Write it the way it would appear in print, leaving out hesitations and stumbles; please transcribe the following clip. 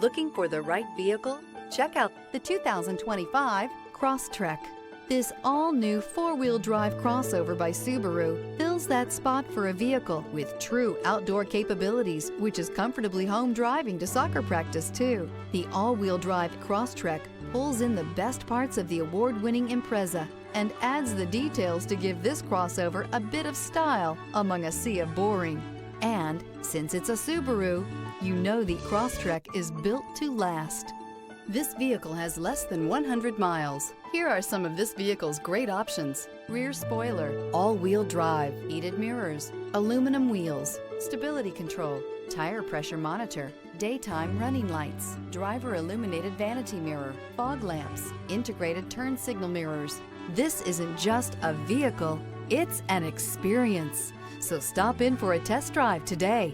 Looking for the right vehicle? Check out the 2025 Crosstrek. This all-new four-wheel drive crossover by Subaru fills that spot for a vehicle with true outdoor capabilities, which is comfortably home driving to soccer practice too. The all-wheel drive Crosstrek pulls in the best parts of the award-winning Impreza and adds the details to give this crossover a bit of style among a sea of boring. And since it's a Subaru, you know the Crosstrek is built to last. This vehicle has less than 100 miles. Here are some of this vehicle's great options: rear spoiler, all-wheel drive, heated mirrors, aluminum wheels, stability control, tire pressure monitor, daytime running lights, driver illuminated vanity mirror, fog lamps, integrated turn signal mirrors. This isn't just a vehicle, it's an experience. So stop in for a test drive today.